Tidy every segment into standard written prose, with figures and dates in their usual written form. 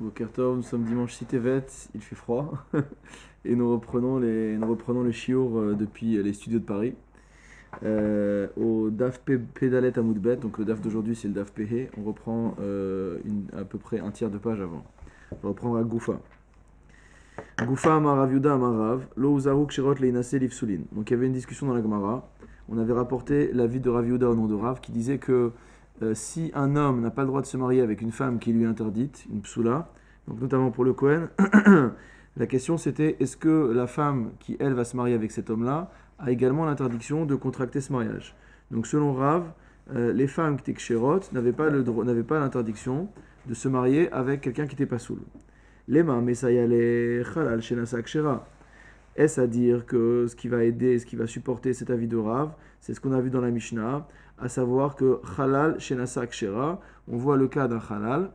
Boker Tov, nous sommes dimanche 6 Tevet, il fait froid et nous reprenons le shiur depuis les studios de Paris au DAF Pédalet Amoudbet, donc le DAF d'aujourd'hui c'est le DAF Péhé, on reprend à peu près un tiers de page avant. On reprend à Goufa. Goufa Amar Rav Yuda Amar Rav, Lo Uzaru Kshirot Leinase Livsulin. Donc il y avait une discussion dans la Gemara, on avait rapporté l'avis de Rav Yuda au nom de Rav qui disait que si un homme n'a pas le droit de se marier avec une femme qui lui est interdite, une psoula, donc notamment pour le Kohen, la question c'était est-ce que la femme qui elle va se marier avec cet homme-là a également l'interdiction de contracter ce mariage. Donc selon Rav, les femmes qui étaient kshérot n'avaient pas l'interdiction de se marier avec quelqu'un qui n'était pas soul. Lema mesayale chalal shenasa kshera. Est-ce à dire que ce qui va aider, ce qui va supporter cet avis de Rav, c'est ce qu'on a vu dans la Mishnah, à savoir que halal shenasa kshera, on voit le cas d'un halal,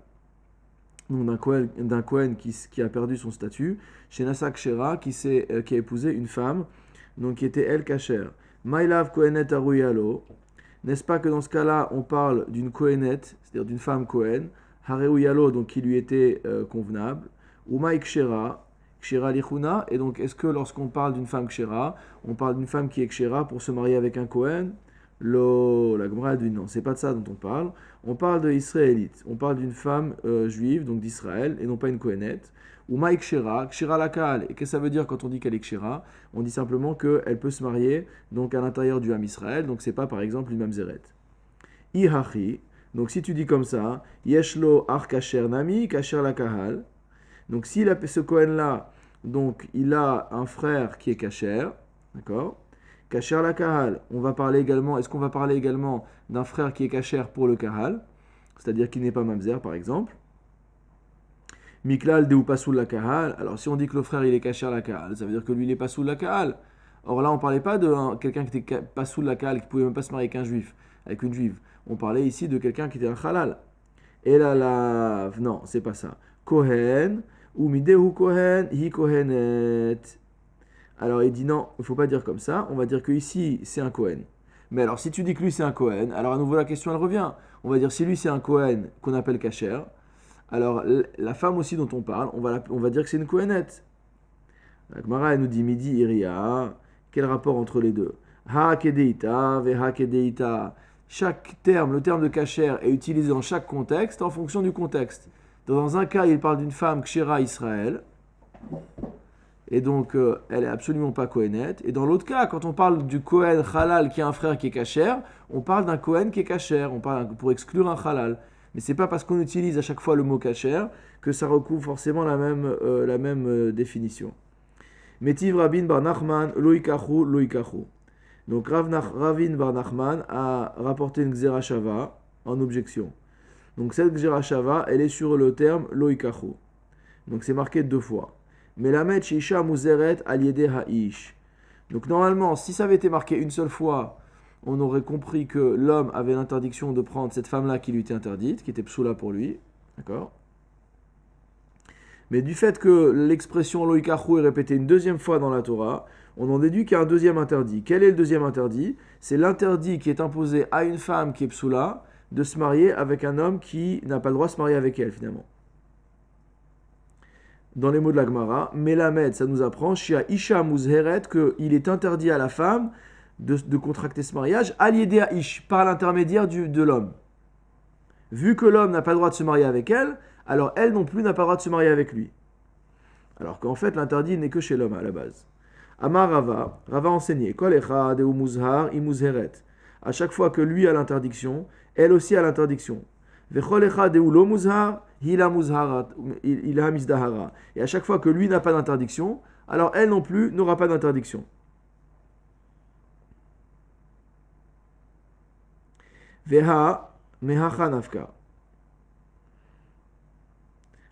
donc d'un Kohen qui a perdu son statut, shenasa kshera, qui a épousé une femme, donc qui était elle kasher. Mailav kohenet aruyalo, n'est-ce pas que dans ce cas-là, on parle d'une kohenet, c'est-à-dire d'une femme Kohen, hareuyalo, donc qui lui était convenable, ou maï kshera, kshera lichuna, et donc est-ce que lorsqu'on parle d'une femme kshera, on parle d'une femme qui est kshera pour se marier avec un Kohen? La Gemara a dit non, c'est pas de ça dont on parle de israélite, on parle d'une femme juive, donc d'Israël, et non pas une kohenette, ou maï kshera, kshera lakal, et qu'est-ce que ça veut dire quand on dit qu'elle est kshera? On dit simplement qu'elle peut se marier donc à l'intérieur du Ham Israël, donc c'est pas par exemple une mamzeret. Ihachi, donc si tu dis comme ça, yeshlo ar kasher nami, kasher lakahal, donc si ce Kohen-là, donc il a un frère qui est kasher, d'accord? Kasher la kahal, est-ce qu'on va parler également d'un frère qui est kasher pour le kahal, c'est-à-dire qui n'est pas mamzer par exemple? Miklal de ou pasoul la kahal, alors si on dit que le frère il est kasher la kahal, ça veut dire que lui il est pasoul la kahal. Or là on parlait pas de quelqu'un qui était pasoul la kahal, qui pouvait même pas se marier avec un juif, avec une juive. On parlait ici de quelqu'un qui était un halal. Et là, non, c'est pas ça. Kohen, ou midehu kohen, hi kohenet. Alors il dit non, il ne faut pas dire comme ça, on va dire que ici c'est un Kohen. Mais alors si tu dis que lui c'est un Kohen, alors à nouveau la question elle revient. On va dire si lui c'est un Kohen qu'on appelle kasher, alors la femme aussi dont on parle, on va dire que c'est une Kohenette. La Gemara elle nous dit midi iria, quel rapport entre les deux? Ha kedeita ve ha kedeita. Chaque terme, le terme de kasher est utilisé dans chaque contexte en fonction du contexte. Dans un cas il parle d'une femme kshera Israël, et donc elle est absolument pas Kohenet. Et dans l'autre cas, quand on parle du Kohen halal qui a un frère qui est kasher, on parle d'un Kohen qui est kasher, on parle pour exclure un halal. Mais c'est pas parce qu'on utilise à chaque fois le mot kasher que ça recouvre forcément la même définition. Metiv Rabin bar Nachman loikachu loikachu. Donc Ravin bar Nachman a rapporté une Gzera Shava en objection. Donc cette Gzera Shava, elle est sur le terme loikachu. Donc c'est marqué deux fois. Melamed Shisha Muzeret Aliede Ha'ish. Donc normalement, si ça avait été marqué une seule fois, on aurait compris que l'homme avait l'interdiction de prendre cette femme-là qui lui était interdite, qui était psoula pour lui. D'accord? Mais du fait que l'expression loikachu est répétée une deuxième fois dans la Torah, on en déduit qu'il y a un deuxième interdit. Quel est le deuxième interdit? C'est l'interdit qui est imposé à une femme qui est psoula de se marier avec un homme qui n'a pas le droit de se marier avec elle finalement. Dans les mots de la Gemara, Melamed, ça nous apprend, Shia Isha Muzheret, qu'il est interdit à la femme de contracter ce mariage, Aliede Ish, par l'intermédiaire de l'homme. Vu que l'homme n'a pas le droit de se marier avec elle, alors elle non plus n'a pas le droit de se marier avec lui. Alors qu'en fait, l'interdit n'est que chez l'homme à la base. Amar Rava a enseigné, Kol Echad ou Muzhar imuzheret. À chaque fois que lui a l'interdiction, elle aussi a l'interdiction. Vechol Echad ou lo Muzhar, et à chaque fois que lui n'a pas d'interdiction, alors elle non plus n'aura pas d'interdiction. Veha mehacha nafka.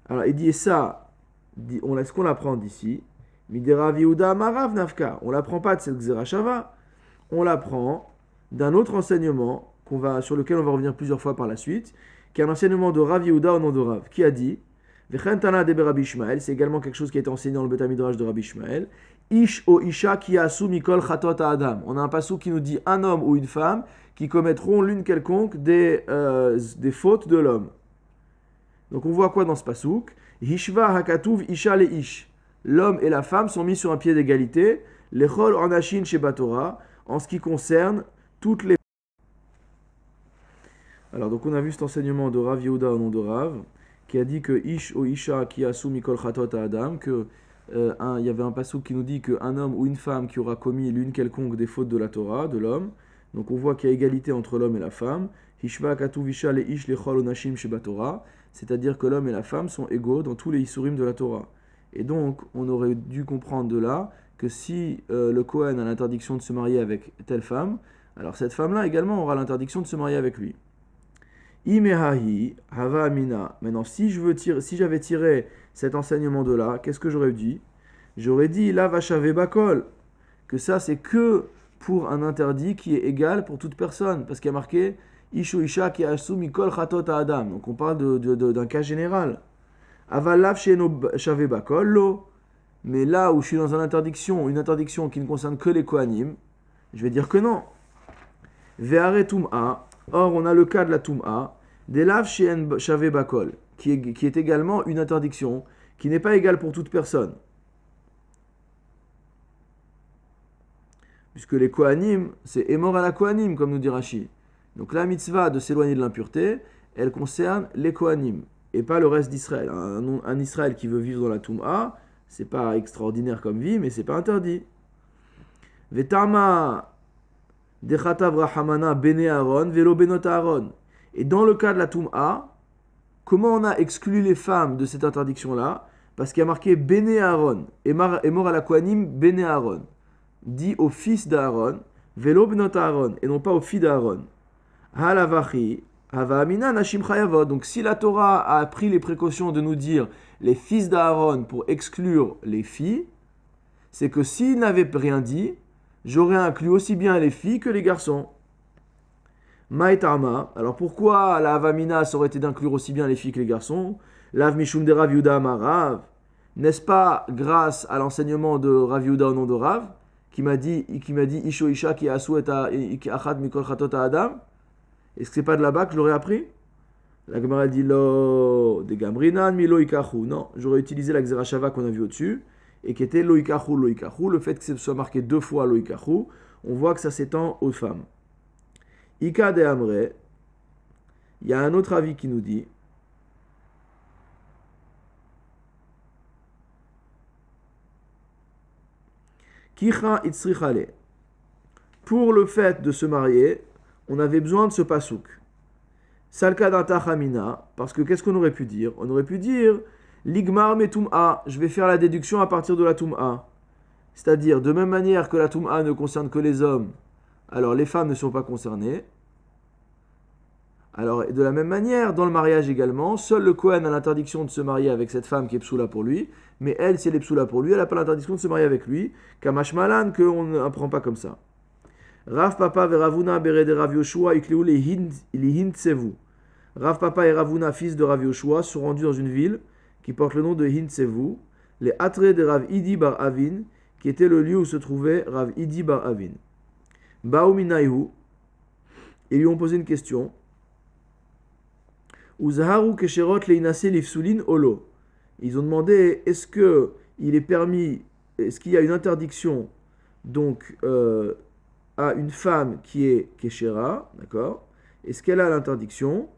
Alors il dit ça, est-ce qu'on l'apprend d'ici? Midera viuda marav nafka. On l'apprend pas de cette Gzera Shava, on l'apprend d'un autre enseignement sur lequel on va revenir plusieurs fois par la suite, qui est un enseignement de Rav Yehuda au nom de Rav, qui a dit, Vechentana de Rabbi Ishmael, c'est également quelque chose qui a été enseigné dans le Bet Midrash de Rabbi Ishmael, Ish o Isha ki asu mikol chatot Adam. On a un passou qui nous dit un homme ou une femme qui commettront l'une quelconque des fautes de l'homme. Donc on voit quoi dans ce pasouk? Hishva hakatuv isha le ish. L'homme et la femme sont mis sur un pied d'égalité. Lechol anashin sheba Torah, en ce qui concerne toutes les. Alors donc on a vu cet enseignement de Rav Yehuda au nom de Rav, qui a dit que ish o isha ki asu mikol chatot à Adam, que il y avait un pasouk qui nous dit qu'un homme ou une femme qui aura commis l'une quelconque des fautes de la Torah, de l'homme, donc on voit qu'il y a égalité entre l'homme et la femme. Hishva hakatuv isha le ish lechol onashim sheba Torah, c'est-à-dire que l'homme et la femme sont égaux dans tous les isurim de la Torah. Et donc, on aurait dû comprendre de là que si le Kohen a l'interdiction de se marier avec telle femme, alors cette femme-là également aura l'interdiction de se marier avec lui. Imehahi hava amina. Maintenant, si j'avais tiré cet enseignement de là, qu'est-ce que j'aurais dit? J'aurais dit la vachave bakol, que ça c'est que pour un interdit qui est égal pour toute personne, parce qu'il y a marqué Ishu isha ki asu mikol chatot adam. Donc on parle d'un cas général. Avalav sheno shave bakol lo. Mais là où je suis dans une interdiction qui ne concerne que les kohanim, je vais dire que non. Ve'are tum'a. Or on a le cas de la tum'a. Delav shen shave bakol, qui est également une interdiction qui n'est pas égale pour toute personne. Puisque les kohanim, c'est émor à la kohanim, comme nous dit Rashi. Donc la mitzvah de s'éloigner de l'impureté, elle concerne les kohanim et pas le reste d'Israël. Un Israël qui veut vivre dans la Toum'a, c'est pas extraordinaire comme vie, mais c'est pas interdit. Vetama dechatav rahamana bene Aaron velo benot Aaron. Et dans le cas de la Toum'a, comment on a exclu les femmes de cette interdiction-là? Parce qu'il y a marqué bene Aaron, et mort à la kohanim bene Aaron, dit au fils d'Aaron, velo benot Aaron, et non pas au fils d'Aaron. Halavachi, Havaamina Nashim Chayavot. Donc si la Torah a pris les précautions de nous dire les fils d'Aaron pour exclure les filles, c'est que s'il n'avait rien dit, j'aurais inclus aussi bien les filles que les garçons. Maïtama. Alors pourquoi la Havamina ça aurait été d'inclure aussi bien les filles que les garçons? Lav Mishum de Rav Yuda Amarav. N'est-ce pas grâce à l'enseignement de Rav Yuda au nom de Rav, qui m'a dit Isho Isha ki asu et achat mikol chatot Adam? Est-ce que c'est pas de là-bas que je l'aurais appris? La Gemara dit lo de gamrinan mi lo ikachu. Non, j'aurais utilisé la xerashava qu'on a vu au-dessus et qui était lo ikachu. Le fait que ce soit marqué deux fois lo ikachu, on voit que ça s'étend aux femmes. Ika de amre, il y a un autre avis qui nous dit kicha itzrichale. Pour le fait de se marier, on avait besoin de ce pasouk. Salka d'Antachamina, parce que qu'est-ce qu'on aurait pu dire? On aurait pu dire Ligmar metum'a, je vais faire la déduction à partir de la tum'a. C'est-à-dire, de même manière que la tum'a ne concerne que les hommes, alors les femmes ne sont pas concernées. Alors, de la même manière, dans le mariage également, seul le Kohen a l'interdiction de se marier avec cette femme qui est psoula pour lui, mais elle, si elle est psoula pour lui, elle n'a pas l'interdiction de se marier avec lui, Kamash Malan, qu'on n'apprend pas comme ça. Rav Papa et Ravuna bere de Rav Yoshua ikliou li Hintsevu. Rav Papa et Ravuna, fils de Rav Yoshua, sont rendus dans une ville qui porte le nom de Hintsevu, les Atre de Rav Idi bar Avin, qui était le lieu où se trouvait Rav Idi bar Avin. Baou Minaihu, ils lui ont posé une question. Uzaharu kesherot leinase lifsulin olo. Ils ont demandé est-ce qu'il y a une interdiction donc à une femme qui est Keshera, d'accord? Est-ce qu'elle a l'interdiction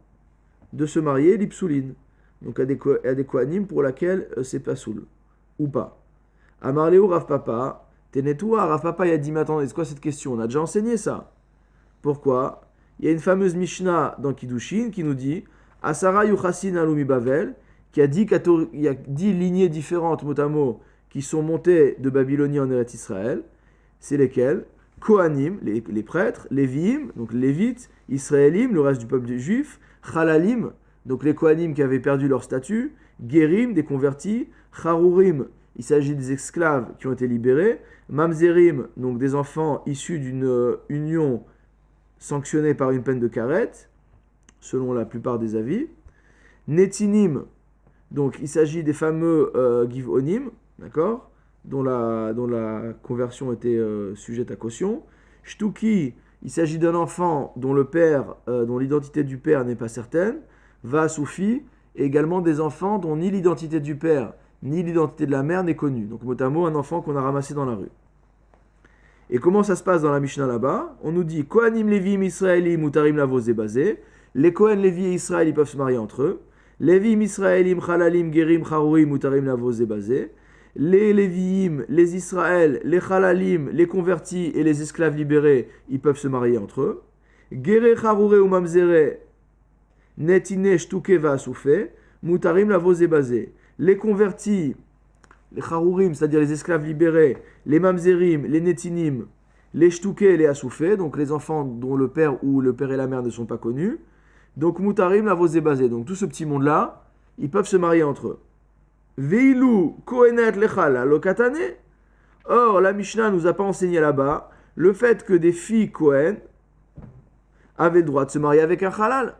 de se marier l'ipsuline? Donc à des kohanim pour laquelle c'est pas soul, ou pas. Amarleu Rav Papa, Tenetoua, Rav Papa il a dit, mais attendez, c'est quoi cette question? On a déjà enseigné ça. Pourquoi? Il y a une fameuse Mishnah dans Kiddushin qui nous dit Asara Yuchasin Alumi Bavel, qui a dit qu'il y a 10 lignées différentes, mot à mot, qui sont montées de Babylonie en Eretz Israël. C'est lesquelles? Kohanim, les prêtres, Léviim, donc les Lévites, Israélim, le reste du peuple juif, Chalalim, donc les Kohanim qui avaient perdu leur statut, Gerim, des convertis, Charurim, il s'agit des esclaves qui ont été libérés, Mamzerim, donc des enfants issus d'une union sanctionnée par une peine de karet, selon la plupart des avis, Netinim, donc il s'agit des fameux Givonim, d'accord, dont la conversion était sujette à caution. Shtuki, il s'agit d'un enfant dont le père, dont l'identité du père n'est pas certaine. Va Soufi, et également des enfants dont ni l'identité du père ni l'identité de la mère n'est connue. Donc mot à mot, un enfant qu'on a ramassé dans la rue. Et comment ça se passe dans la Mishnah là-bas? On nous dit Kohanim Lévim Israélim Mutarim Lavos Zebazé. Les Kohen Lévi et Israël ils peuvent se marier entre eux. Lévim Israélim Chalalim Gerim Charouim Mutarim Lavos Zebazé. Les Léviim, les Israël, les Chalalim, les convertis et les esclaves libérés, ils peuvent se marier entre eux. Gere Charoure ou Mamzere Netine Shtuke Vaasoufe Mutarim Lavos Zebazé. Les convertis, les charourim, c'est-à-dire les esclaves libérés, les mamzerim, les netinim, les shtuké et les asoufé, donc les enfants dont le père ou le père et la mère ne sont pas connus. Donc mutarim la basé. Donc tout ce petit monde-là, ils peuvent se marier entre eux. Veilu kohenet lechala lokatane. Or, la Mishnah nous a pas enseigné là-bas le fait que des filles Kohen avaient le droit de se marier avec un halal.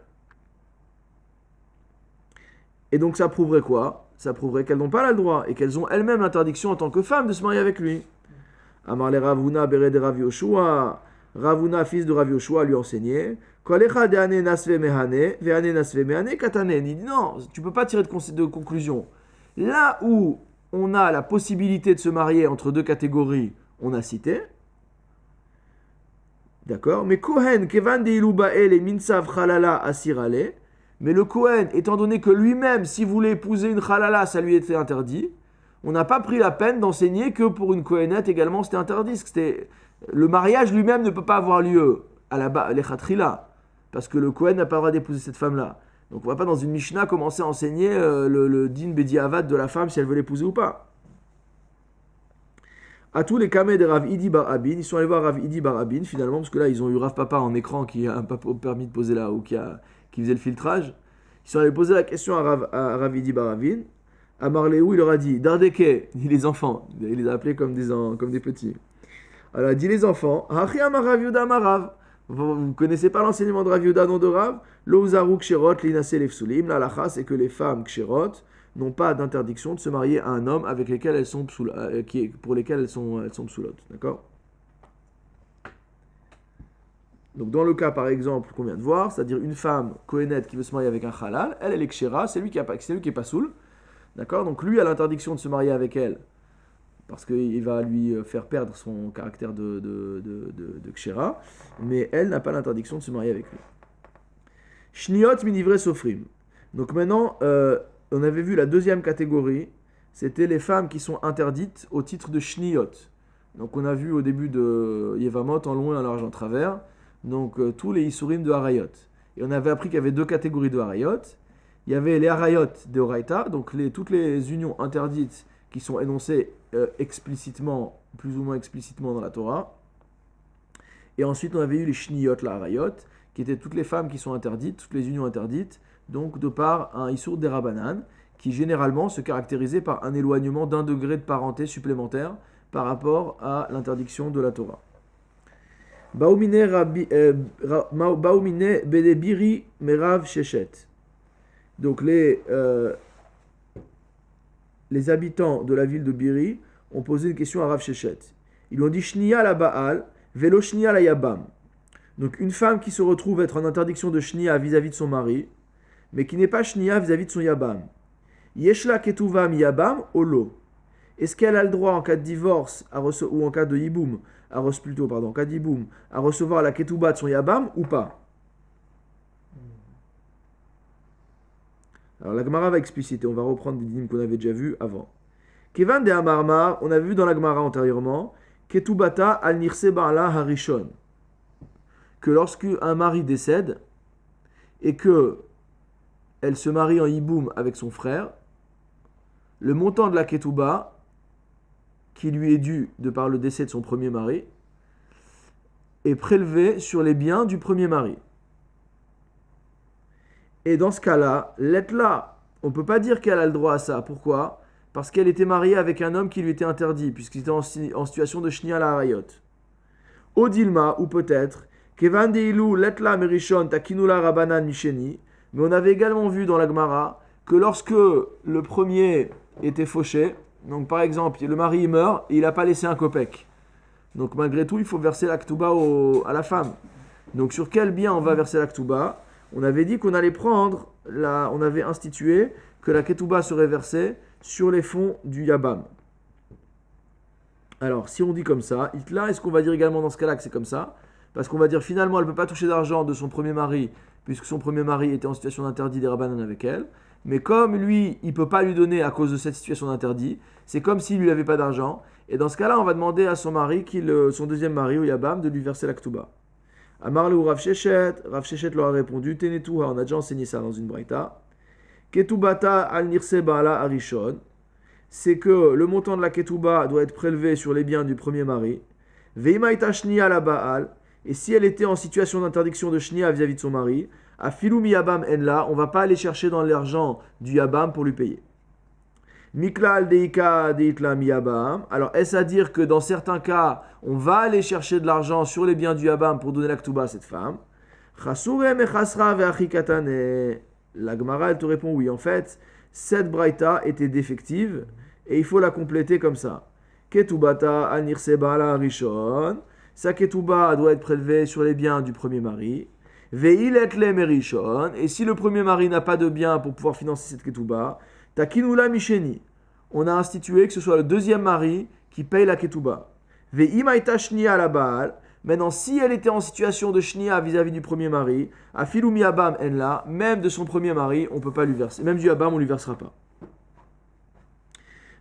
Et donc ça prouverait quoi? Ça prouverait qu'elles n'ont pas le droit et qu'elles ont elles-mêmes l'interdiction en tant que femmes de se marier avec lui. Amar le Ravuna bere de Rav Yoshua. Ravuna, fils de Rav Yoshua, lui enseignait. Kolecha de ane nasve mehane, veane nasve mehane katane. Il dit non, tu peux pas tirer de conclusion. Là où on a la possibilité de se marier entre deux catégories, on a cité. D'accord? Mais Kohen, kevan de ilubael et minsav chalala asirale. Mais le Kohen, étant donné que lui-même, s'il voulait épouser une halala, ça lui était interdit, on n'a pas pris la peine d'enseigner que pour une Kohenette également c'était interdit. Le mariage lui-même ne peut pas avoir lieu à la base, les khatrila, parce que le Kohen n'a pas le droit d'épouser cette femme-là. Donc on ne va pas dans une Mishnah commencer à enseigner le din bediavad de la femme si elle veut l'épouser ou pas. À tous les kameh de Rav Idi Bar Abin, ils sont allés voir Rav Idi Bar Abin finalement, parce que là ils ont eu Rav Papa en écran qui a pas permis de poser là, ou qui faisait le filtrage. Ils sont allés poser la question à Rav Idi Bar Abin. À Marléou, il leur a dit Dardeke, dit les enfants. Il les a appelés comme des petits. Alors il dit les enfants Hachi Amar Rav Yuda Marav. Vous ne connaissez pas l'enseignement de Rav Yuda, non de Rav? Lo Uzaru Kshirot Linase Lefsulim. La lacha, c'est que les femmes Kshirot n'ont pas d'interdiction de se marier à un homme avec lesquels elles sont pour lesquels elles sont psulotes. D'accord? Donc dans le cas par exemple qu'on vient de voir, c'est-à-dire une femme kohénette qui veut se marier avec un halal, elle est kshira, c'est lui qui est pas soul. D'accord? Donc lui a l'interdiction de se marier avec elle parce qu'il va lui faire perdre son caractère de kshira, mais elle n'a pas l'interdiction de se marier avec lui. Shniot minivre sofrim. Donc maintenant, on avait vu la deuxième catégorie, c'était les femmes qui sont interdites au titre de shniot. Donc on a vu au début de Yevamot en long et en large en travers. Donc tous les Isurim de Harayot. Et on avait appris qu'il y avait deux catégories de Harayot. Il y avait les Harayot de Horaïta, donc toutes les unions interdites qui sont énoncées explicitement, plus ou moins explicitement dans la Torah. Et ensuite on avait eu les Shniyot, la Harayot, qui étaient toutes les femmes qui sont interdites, toutes les unions interdites, donc de par un Isur d'Erabanan, qui généralement se caractérisait par un éloignement d'1 degré de parenté supplémentaire par rapport à l'interdiction de la Torah. Baoumine Bedebiri Merav Shechet. Donc les habitants de la ville de Biri ont posé une question à Rav Shechet. Ils lui ont dit Shnia la Baal, Velo Shnia la Yabam. Donc une femme qui se retrouve être en interdiction de Shnia vis-à-vis de son mari, mais qui n'est pas Shnia vis-à-vis de son Yabam. Yeshla Ketuvam Yabam Olo. Est-ce qu'elle a le droit en cas de divorce ou en cas de Yiboum en cas d'Iboum, à recevoir la ketouba de son Yabam ou pas? Alors la Gemara va expliciter, on va reprendre des dynimes qu'on avait déjà vus avant. Kevan de Amarmar, on a vu dans la Gemara antérieurement, Ketubata al nirse ba'ala harishon, que lorsqu'un mari décède et que elle se marie en Iboum avec son frère, le montant de la ketouba qui lui est dû de par le décès de son premier mari est prélevé sur les biens du premier mari. Et dans ce cas-là, l'être-là, on ne peut pas dire qu'elle a le droit à ça. Pourquoi? Parce qu'elle était mariée avec un homme qui lui était interdit, puisqu'il était en situation de Shnia la Harayot. Odilma, ou peut-être, Kevan Deilu, l'être-là, Merishon, Takinula Rabanan Misheni, mais on avait également vu dans la Gemara que lorsque le premier était fauché, donc par exemple, le mari meurt et il n'a pas laissé un kopek. Donc malgré tout, il faut verser la ketouba à la femme. Donc sur quel bien on va verser la ketouba? On avait dit qu'on allait on avait institué que la ketouba serait versée sur les fonds du Yabam. Alors, si on dit comme ça, Hitla, est-ce qu'on va dire également dans ce cas-là que c'est comme ça? Parce qu'on va dire finalement, elle ne peut pas toucher d'argent de son premier mari, puisque son premier mari était en situation d'interdit des Rabbanan avec elle. Mais comme lui, il ne peut pas lui donner à cause de cette situation d'interdit, c'est comme s'il lui avait pas d'argent. Et dans ce cas-là, on va demander à son mari, son deuxième mari, au Yabam, de lui verser la ketouba. Amarle ou Rav Shechet leur a répondu, Tenetouha, on a déjà enseigné ça dans une braïta. Ketubata al nirse ba'ala arishon, c'est que le montant de la ketouba doit être prélevé sur les biens du premier mari. Veimaita shnia la ba'al, et si elle était en situation d'interdiction de shnia vis-à-vis de son mari, à filou yabam enla, on va pas aller chercher dans l'argent du yabam pour lui payer. Miklal deika deitla miyabam. Alors est-ce à dire que dans certains cas, on va aller chercher de l'argent sur les biens du yabam pour donner la ketouba à cette femme? Chasure mechasra ve'achikatane. La Gemara, elle te répond oui. En fait, cette braïta était défective et il faut la compléter comme ça. Ketubata al nirse ba'ala rishon. Sa ketouba doit être prélevée sur les biens du premier mari. Ve'ilet le merishon. Et si le premier mari n'a pas de biens pour pouvoir financer cette ketouba, takinula misheni. On a institué que ce soit le deuxième mari qui paye la ketouba. Ve'imaita shnia la baal. Maintenant, si elle était en situation de shnia vis-à-vis du premier mari, à filou miyabam enla, même de son premier mari, on ne peut pas lui verser. Même du yabam, on ne lui versera pas.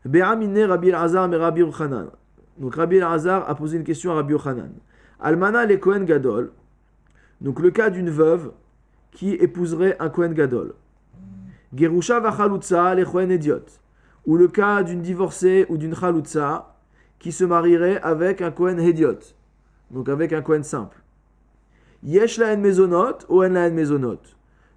Be'amine Rabbi el-Azar mais Rabbi Yochanan. Donc Rabbi el-Azar a posé une question à Rabbi Yochanan. Almana le Kohen Gadol. Donc le cas d'une veuve qui épouserait un Kohen Gadol. Gerusha va chalutza le Kohen Idiot. Ou le cas d'une divorcée ou d'une chalutza qui se marierait avec un Kohen Idiot. Donc avec un Kohen simple. Yesh la en mezonot ou en la en mezonot.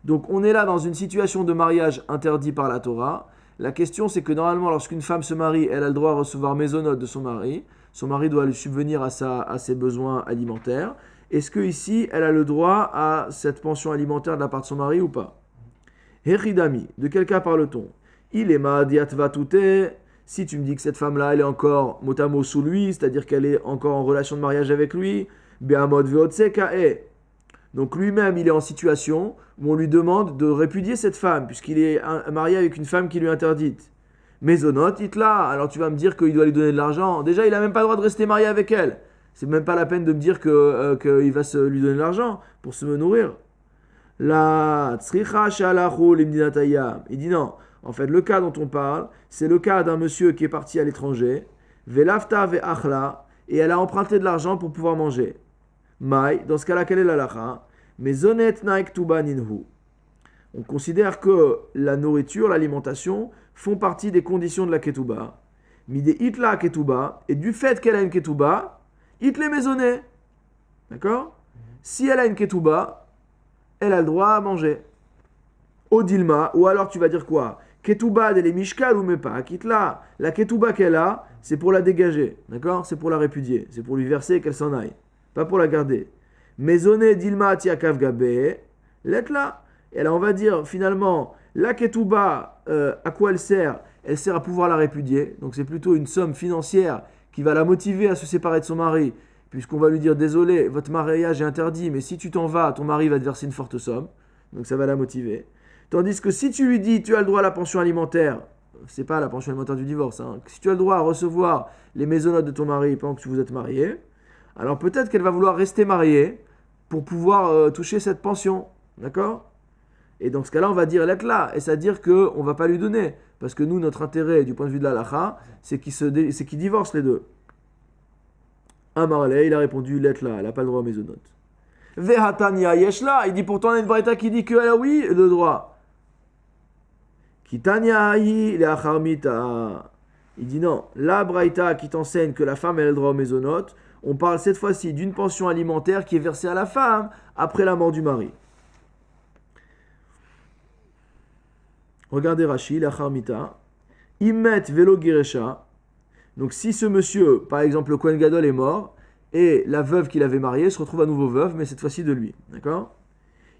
Donc on est là dans une situation de mariage interdit par la Torah. La question c'est que normalement lorsqu'une femme se marie, elle a le droit à recevoir mezonot de son mari. Son mari doit lui subvenir à ses besoins alimentaires. Est-ce que ici elle a le droit à cette pension alimentaire de la part de son mari ou pas? Hechidami, de quel cas parle-t-on? Il est ma'adiatva touté. Si tu me dis que cette femme-là, elle est encore mot à mot sous lui, c'est-à-dire qu'elle est encore en relation de mariage avec lui, be'amod ve'otsekae. Donc lui-même, il est en situation où on lui demande de répudier cette femme, puisqu'il est marié avec une femme qui lui est interdite. Mezonot, itla, alors tu vas me dire qu'il doit lui donner de l'argent. Déjà, il n'a même pas le droit de rester marié avec elle. C'est même pas la peine de me dire qu'il va lui donner de l'argent pour se nourrir. La tzricha shalachu limdinatayam. Il dit non. En fait, le cas dont on parle, c'est le cas d'un monsieur qui est parti à l'étranger, velafta ve'achla, et elle a emprunté de l'argent pour pouvoir manger. Mai, dans ce cas-là, quelle est la lacha? Mezonet naik tuba ninhu. On considère que la nourriture, l'alimentation, font partie des conditions de la ketouba. Mide itla ketouba, et du fait qu'elle a une ketouba, itle mezoné. D'accord? Si elle a une ketouba, elle a le droit à manger. Odilma, ou alors tu vas dire quoi? Ketouba de les mishkal ou me pas, quitte là. La ketouba qu'elle a, c'est pour la dégager, d'accord? C'est pour la répudier, c'est pour lui verser et qu'elle s'en aille, pas pour la garder. Maisonné dilma tiakav gabe, l'être là. Et là, on va dire finalement, la ketouba, à quoi elle sert? Elle sert à pouvoir la répudier, donc c'est plutôt une somme financière qui va la motiver à se séparer de son mari, puisqu'on va lui dire désolé, votre mariage est interdit, mais si tu t'en vas, ton mari va te verser une forte somme, donc ça va la motiver. Tandis que si tu lui dis tu as le droit à la pension alimentaire, c'est pas la pension alimentaire du divorce, hein, si tu as le droit à recevoir les maisonnotes de ton mari pendant que vous êtes mariés, alors peut-être qu'elle va vouloir rester mariée pour pouvoir toucher cette pension, d'accord? Et dans ce cas-là, on va dire l'être là, et c'est-à-dire qu'on ne va pas lui donner, parce que nous, notre intérêt du point de vue de la halakha, c'est qu'ils divorcent les deux. Amarle, il a répondu l'être là, elle n'a pas le droit aux maisonnotes. Vehatania yeshla, il dit pourtant il y a une braïta qui dit qu'elle a oui le droit. Kitaniahi le acharmita. Il dit non, la braïta qui t'enseigne que la femme elle a le droit aux maisonnotes, on parle cette fois-ci d'une pension alimentaire qui est versée à la femme après la mort du mari. Regardez Rashi, la acharmita. Immet velo giresha. Donc si ce monsieur, par exemple le Kohen Gadol est mort, et la veuve qu'il avait mariée se retrouve à nouveau veuve, mais cette fois-ci de lui. D'accord?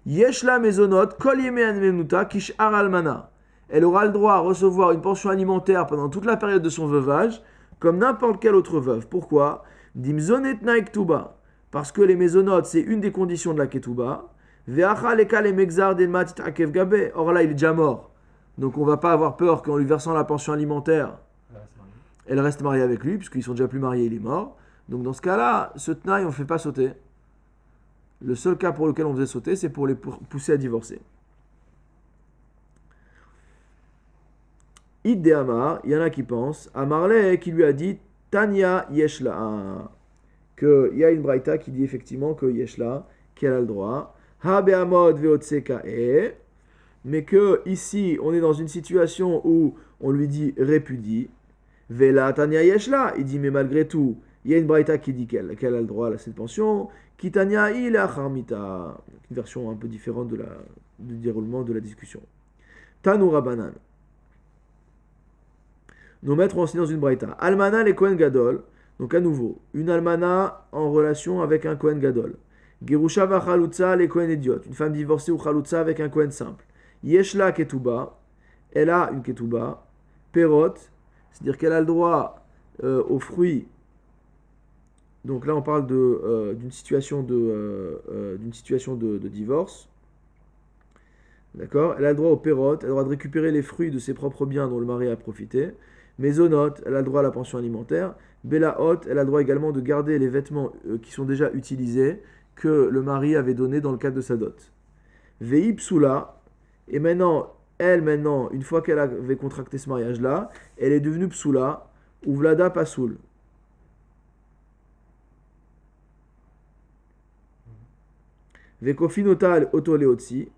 Yeshla mezonot kol yeme anmenuta kish aralmana. Elle aura le droit à recevoir une pension alimentaire pendant toute la période de son veuvage, comme n'importe quelle autre veuve. Pourquoi? Dimzonet naik tuba. Parce que les mésonotes, c'est une des conditions de la ketouba. Or là, il est déjà mort. Donc on va pas avoir peur qu'en lui versant la pension alimentaire, elle reste mariée avec lui, puisqu'ils sont déjà plus mariés, il est mort. Donc dans ce cas-là, ce tnaï, on ne fait pas sauter. Le seul cas pour lequel on faisait sauter, c'est pour les pousser à divorcer. Id de Amar, il y en a qui pensent, Amarle qui lui a dit Tanya Yeshla, qu'il y a une braïta qui dit effectivement que Yeshla, qu'elle a le droit, Ha be'amod ve'otsekae, mais que ici on est dans une situation où on lui dit répudie, Vela Tanya Yeshla, il dit mais malgré tout, il y a une braïta qui dit qu'elle a le droit à cette pension, Kitanya il a charmita, une version un peu différente du déroulement de la discussion. Tanu Rabanan. Nos maîtres ont enseigné dans une braïta. Almana les Kohen Gadol. Donc à nouveau, une almana en relation avec un Kohen Gadol. Gerusha va chalutza les Kohen idiot. Une femme divorcée ou chalutza avec un Kohen simple. Yeshla ketuba. Elle a une ketuba. Perot. C'est-à-dire qu'elle a le droit aux fruits. Donc là on parle d'une situation de divorce. D'accord. Elle a le droit aux perot. Elle a le droit de récupérer les fruits de ses propres biens dont le mari a profité. Maisonot, elle a le droit à la pension alimentaire. Bélaot, elle a le droit également de garder les vêtements qui sont déjà utilisés que le mari avait donnés dans le cadre de sa dot. Vei psula, et maintenant, une fois qu'elle avait contracté ce mariage-là, elle est devenue psula, ou vlada pasoul. Vekofinotal otoleotsi,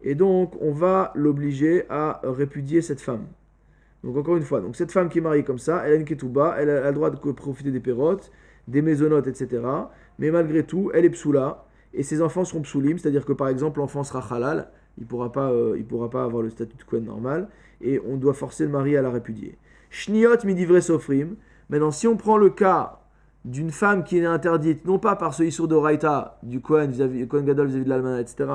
et donc on va l'obliger à répudier cette femme. Donc encore une fois, donc cette femme qui est mariée comme ça, elle a une ketouba, elle a le droit de profiter des pérotes, des maisonnotes, etc. Mais malgré tout, elle est psoula, et ses enfants seront psoulim, c'est-à-dire que par exemple l'enfant sera halal, il pourra pas avoir le statut de Kohen normal, et on doit forcer le mari à la répudier. Shniot midivre sofrim. Maintenant, si on prend le cas d'une femme qui est interdite, non pas par ce Issour de Raïta, du Kohen Gadol vis-à-vis de l'Almana, etc.,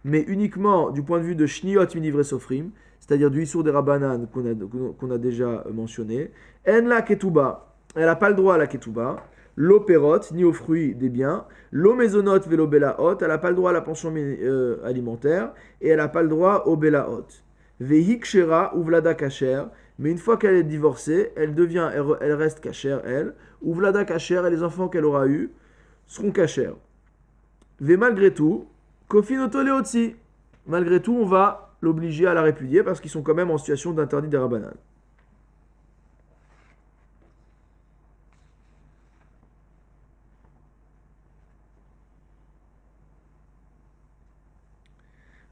mais uniquement du point de vue de Shniot midivre sofrim, c'est-à-dire du Issour des Rabbanan qu'on a déjà mentionné. En la ketouba, elle n'a pas le droit à la ketouba. Lo perot, ni aux fruits des biens. Lo mezonot velo belaot, elle n'a pas le droit à la pension alimentaire. Et elle n'a pas le droit au belaot. Vehik shera ou vlada kacher. Mais une fois qu'elle est divorcée, elle reste kacher, elle. Ou vlada kacher, et les enfants qu'elle aura eus seront kacher. Ve malgré tout, kofinoto leotsi. Malgré tout, on va l'obliger à la répudier parce qu'ils sont quand même en situation d'interdit des Rabbanan.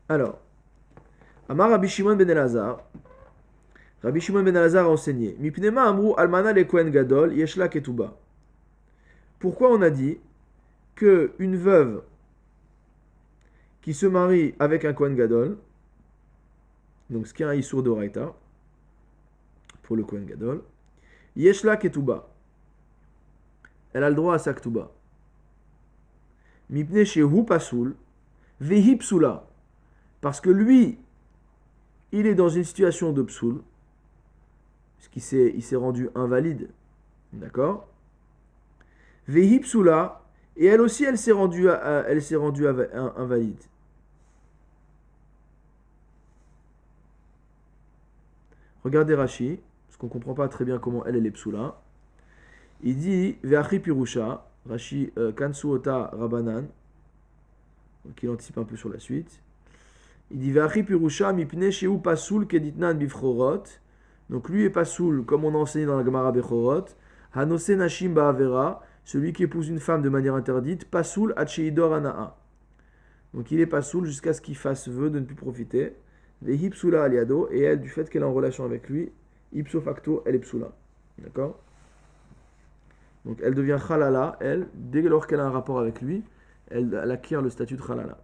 Alors, Amar Rabbi Shimon ben Elazar. Rabbi Shimon ben Elazar a enseigné Mipnema amru almana le Kohen Gadol yeshla ketuba. Pourquoi on a dit que une veuve qui se marie avec un Kohen Gadol, donc ce qui est un Issour d'Oraita, pour le Kohen Gadol, Yeshla Ketuba, elle a le droit à sa Ketuba. Mipne Shehu Pasoul, Vehi Psula, parce que lui, il est dans une situation de Psoul, parce qu'il s'est rendu invalide, d'accord? Vehi Psula, et elle aussi, elle s'est rendue invalide. Regardez Rashi, parce qu'on ne comprend pas très bien comment elle est psoula. Il dit Ve'achi pirusha, Rashi kansuota rabanan, donc il anticipe un peu sur la suite. Il dit Ve'achi pirusha mipne sheu pasoul keditnan bifrorot. Donc lui est pasoul, comme on a enseigné dans la Gemara Bechorot. Hanose nashim ba'avera, celui qui épouse une femme de manière interdite, pasoul atcheidor anaa. Donc il est pasoul jusqu'à ce qu'il fasse vœu de ne plus profiter. Vehi psula aliado, et elle, du fait qu'elle est en relation avec lui, ipso facto, elle est psula. D'accord? Donc elle devient halala, elle, dès lors qu'elle a un rapport avec lui, elle acquiert le statut de halala.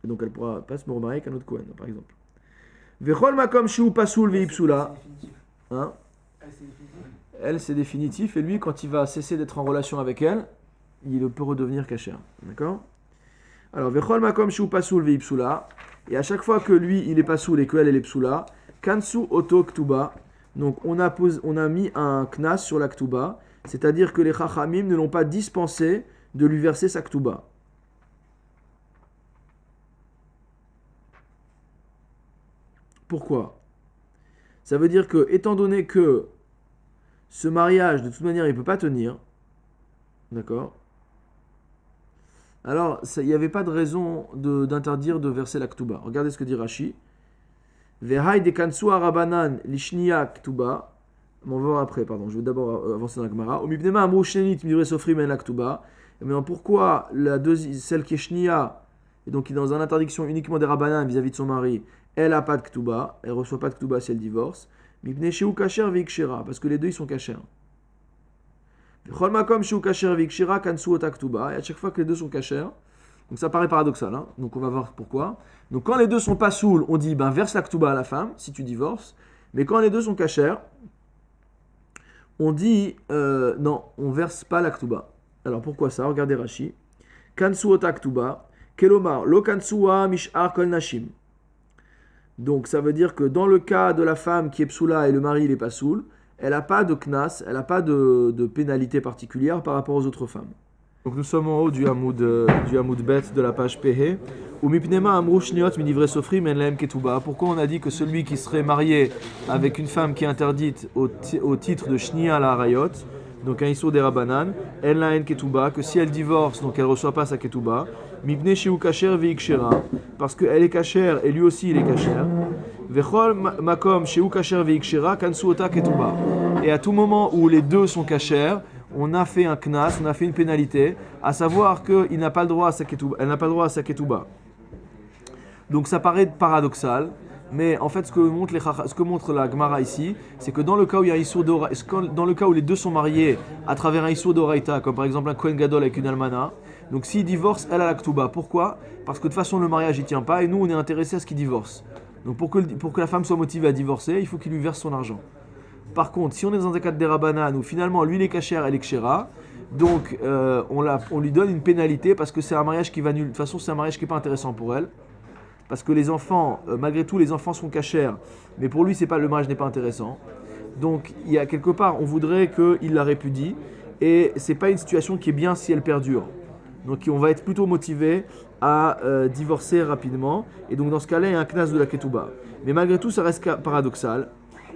Et donc elle ne pourra pas se remarier avec un autre Kohen, par exemple. Vechol makom shiu pasul vehi psula. Hein? Elle, c'est définitif, et lui, quand il va cesser d'être en relation avec elle, il peut redevenir kasher. D'accord? Alors, vechol makom shiu pasul vehi psula. Et à chaque fois que lui, il est pas soul et qu'elle, elle est psoula, kansu oto ktuba. Donc, on a mis un knas sur la ktuba, c'est-à-dire que les chachamim ne l'ont pas dispensé de lui verser sa ktuba. Pourquoi? Ça veut dire que, étant donné que ce mariage, de toute manière, il ne peut pas tenir, d'accord? Alors, il n'y avait pas de raison d'interdire de verser la ktuba. Regardez ce que dit Rashi. Vehaï de kansu arabanan lishniya ktuba. On va voir après, pardon. Je vais d'abord avancer dans la Gemara. Omibnema amrou shenit midre sofrim en la ktuba. Et maintenant, pourquoi celle qui est shniya, et donc qui est dans une interdiction uniquement des rabanan vis-à-vis de son mari, elle n'a pas de ktuba, elle ne reçoit pas de ktuba si elle divorce. Mipne sheu kasher veikshera, parce que les deux ils sont kashers. V'chol makom sheu kasher veikshera kansu ota ktuba. Et à chaque fois que les deux sont kashers, donc ça paraît paradoxal, hein, donc on va voir pourquoi. Donc quand les deux sont pas saouls, on dit verse la ktuba à la femme si tu divorces. Mais quand les deux sont kashers, on dit non, on verse pas la ktuba. Alors pourquoi ça? Regardez Rashi. Kansu ota ktuba, kelomar lo kansua mishar kol nashim. Donc ça veut dire que dans le cas de la femme qui est psoula et le mari il est pas soul, elle n'a pas de knas, elle n'a pas de pénalité particulière par rapport aux autres femmes. Donc nous sommes en haut du Hamoud Bet de la page Pehe. Ou mipnema amrou shniot midivre sofrim en laem ketuba. Pourquoi on a dit que celui qui serait marié avec une femme qui est interdite au titre de shnia la harayot, donc un issur des rabanan, en laem ketuba, que si elle divorce, donc elle ne reçoit pas sa ketuba, mipne shiu kasher veikshera, parce qu'elle est kasher et lui aussi il est kasher. Vechol makom shiu kasher veikshera kansu ota ketuba. Et à tout moment où les deux sont kasher, on a fait un knas, on a fait une pénalité, à savoir qu'il n'a pas le droit à sa ketouba, elle n'a pas le droit à sa ketouba. Donc ça paraît paradoxal, mais en fait ce que montre la Gemara ici, c'est que dans le cas où il y a un issur d'oraïta, dans le cas où les deux sont mariés à travers un issur d'oraïta, comme par exemple un Kohen Gadol avec une almana, donc s'il divorce, elle a la ketouba. Pourquoi? Parce que de toute façon le mariage il tient pas et nous on est intéressé à ce qu'il divorce. Donc pour que la femme soit motivée à divorcer, il faut qu'il lui verse son argent. Par contre, si on est dans un cas de rabanan où finalement lui il est kasher, elle est kshera, donc on lui donne une pénalité parce que c'est un mariage qui va nul. De toute façon, c'est un mariage qui n'est pas intéressant pour elle. Parce que les enfants, malgré tout, les enfants sont kasher, mais pour lui, le mariage n'est pas intéressant. Donc, il y a quelque part, on voudrait qu'il la répudie, et c'est pas une situation qui est bien si elle perdure. Donc, on va être plutôt motivé à divorcer rapidement, et donc dans ce cas-là, il y a un knas de la ketouba. Mais malgré tout, ça reste paradoxal.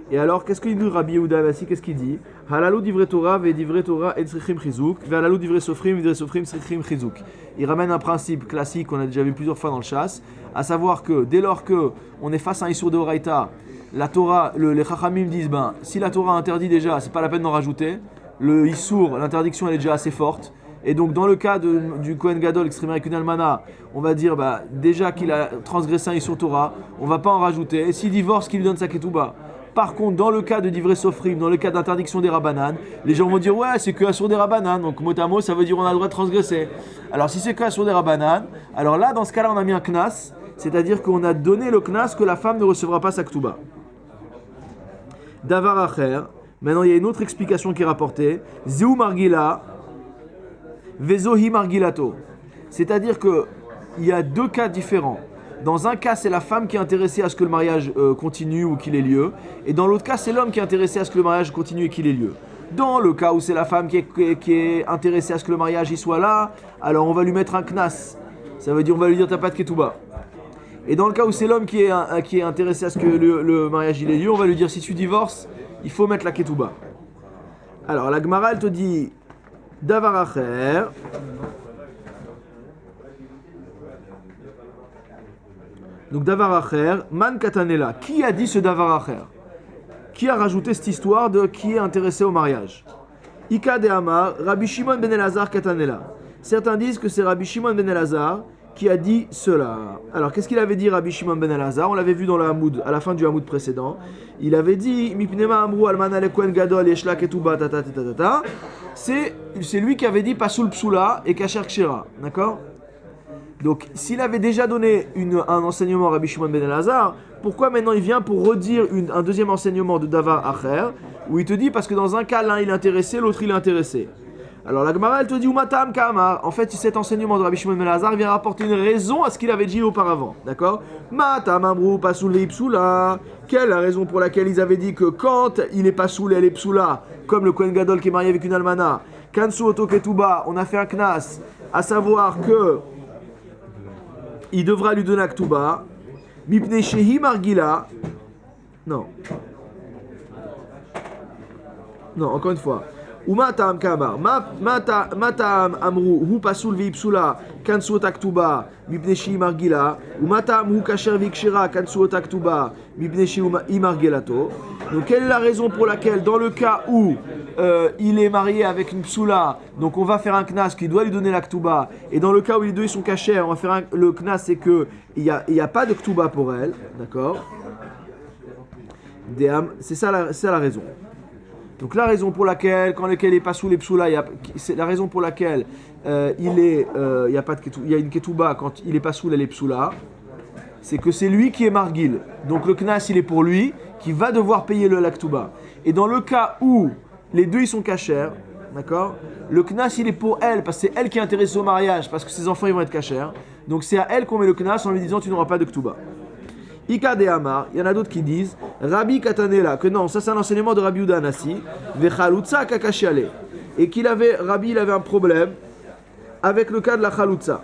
Et alors, qu'est-ce qu'il dit Rabbi Yehuda ici? Qu'est-ce qu'il dit? Halalu divrei Torah ve divrei Torah et tzrichim chizuk, ve halalu divrei sofrim tzrichim chizuk. Il ramène un principe classique qu'on a déjà vu plusieurs fois dans le chasse, à savoir que dès lors que on est face à un issur de Horaïta, la Torah, les Chachamim disent si la Torah interdit déjà, c'est pas la peine d'en rajouter. Le issur, l'interdiction elle est déjà assez forte. Et donc dans le cas du Kohen Gadol exprimé avec une almana, on va dire déjà qu'il a transgressé un issur Torah, on va pas en rajouter. Et s'il divorce, qu'il lui donne sa ketouba. Par contre, dans le cas de divrei sofrim, dans le cas d'interdiction des rabanan, les gens vont dire ouais, c'est que sur des rabanan, donc mot à mot, ça veut dire on a le droit de transgresser. Alors si c'est que sur des rabanan, alors là, dans ce cas-là, on a mis un knas, c'est-à-dire qu'on a donné le knas que la femme ne recevra pas sa ktuba. Davar acher, maintenant il y a une autre explication qui est rapportée, Zeu margila, vezohi margilato. C'est-à-dire qu'il y a deux cas différents. Dans un cas, c'est la femme qui est intéressée à ce que le mariage continue ou qu'il ait lieu. Et dans l'autre cas, c'est l'homme qui est intéressé à ce que le mariage continue et qu'il ait lieu. Dans le cas où c'est la femme qui est intéressée à ce que le mariage y soit là, alors on va lui mettre un knas. Ça veut dire on va lui dire t'as pas de ketouba. Et dans le cas où c'est l'homme qui est intéressé à ce que le mariage il ait lieu, on va lui dire si tu divorces, il faut mettre la ketouba. Alors la Gemara elle te dit davar acher. Donc davar acher, man katanela. Qui a dit ce davar acher? Qui a rajouté cette histoire de qui est intéressé au mariage? Ika de Amar, Rabbi Shimon ben Elazar katanela. Certains disent que c'est Rabbi Shimon ben Elazar qui a dit cela. Alors qu'est-ce qu'il avait dit Rabbi Shimon ben Elazar? On l'avait vu dans le Hamoud, à la fin du Hamoud précédent. Il avait dit Mipnema amrou almana le kohen gadol yeshla ketuba tata tata tata. C'est lui qui avait dit pasul psula et kasher kshera. D'accord? Donc, s'il avait déjà donné un enseignement à Rabbi Shimon ben Elazar, pourquoi maintenant il vient pour redire un deuxième enseignement de Davar Acher, où il te dit, parce que dans un cas, l'un il est intéressé, l'autre il est intéressé. Alors la Gemara elle te dit, Umatam Kamar. En fait, cet enseignement de Rabbi Shimon ben Elazar vient rapporter une raison à ce qu'il avait dit auparavant. D'accord? Matam Amrou Pasoul Ipsula. Quelle est la raison pour laquelle ils avaient dit que quand il n'est pas soul, elle est psoula, comme le Kohen Gadol qui est marié avec une almana, Kansu Oto Ketuba, on a fait un knas, à savoir que il devra lui donner la ketouba, mipnei shehi margila, Non. Non, encore une fois. Uma ta'am kamar. Ma ta'am amru hu pasul ve'ipsula kansuot aktuba mipneshi margila. Uma ta'am hu kasher ve'ikshira kansuot aktuba mipneshi imargelato. Donc quelle est la raison pour laquelle dans le cas où il est marié avec une psula, donc on va faire un knas qui doit lui donner la ktuba, et dans le cas où les deux ils sont cachés, on va faire le knas, c'est que il y a pas de ktuba pour elle, d'accord? C'est ça la raison. Donc la raison pour laquelle, quand lequel il est pas sous les psoula, c'est la raison pour laquelle il y a pas de il y a une ketouba quand il est pas sous les psoula, c'est que c'est lui qui est margil. Donc le knas il est pour lui, qui va devoir payer le laktouba. Et dans le cas où les deux ils sont cachers, d'accord, le knas il est pour elle parce que c'est elle qui est intéressée au mariage parce que ses enfants ils vont être cachers. Donc c'est à elle qu'on met le knas en lui disant tu n'auras pas de ktuba. Ika de Amar, il y en a d'autres qui disent Rabbi Katanela, que non, ça c'est un enseignement de Rabbi Yehuda Anassi, Vechalutza Kakashiale, et Rabbi il avait un problème avec le cas de la Chalutza.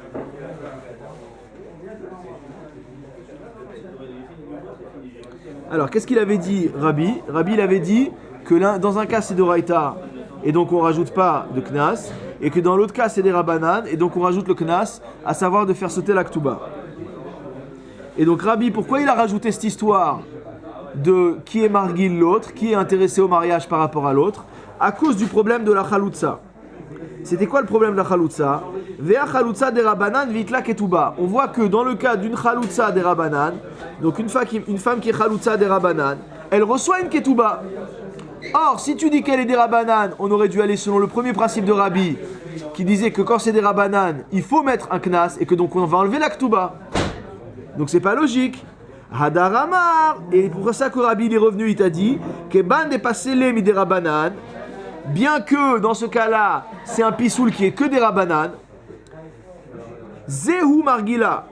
Alors qu'est-ce qu'il avait dit Rabbi? Rabbi il avait dit que dans un cas c'est de Raïta, et donc on ne rajoute pas de Knas, et que dans l'autre cas c'est des Rabbanan, et donc on rajoute le Knas, à savoir de faire sauter la Ktuba. Et donc Rabbi, pourquoi il a rajouté cette histoire de qui est margil l'autre, qui est intéressé au mariage par rapport à l'autre? À cause du problème de la chaloutza. C'était quoi le problème de la chaloutza? Vea chaloutza des rabanan vitla ketuba. On voit que dans le cas d'une chaloutza des rabanan, donc une femme qui est chaloutza des rabanan, elle reçoit une ketuba. Or, si tu dis qu'elle est des rabanan, on aurait dû aller selon le premier principe de Rabbi, qui disait que quand c'est des rabanan, il faut mettre un knas, et que donc on va enlever la ketuba. Donc c'est pas logique. Hadaramar. Et pour ça que Rabbi il est revenu, il t'a dit que ban n'est pas scellé mi des rabanan. Bien que dans ce cas-là, c'est un pisoul qui est que des rabanan. Zehu margila.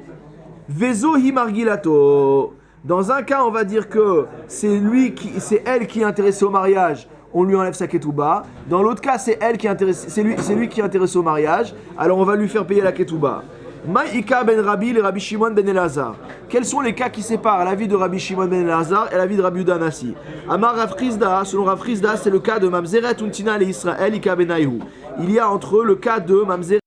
Vezohi margilato. Dans un cas, on va dire que c'est elle qui est intéressée au mariage. On lui enlève sa ketouba. Dans l'autre cas, c'est lui qui est intéressé au mariage. Alors on va lui faire payer la ketouba. Maïka ben Rabbi et Rabbi Shimon ben Elazar. Quels sont les cas qui séparent la vie de Rabbi Shimon ben Elazar et la vie de Rabbi Yehuda Anassi? Amar Rav Chizda, selon Rav Chizda, c'est le cas de Mamzeret Untina et Israël Ika ben Aïhu. Il y a entre eux le cas de Mamzeret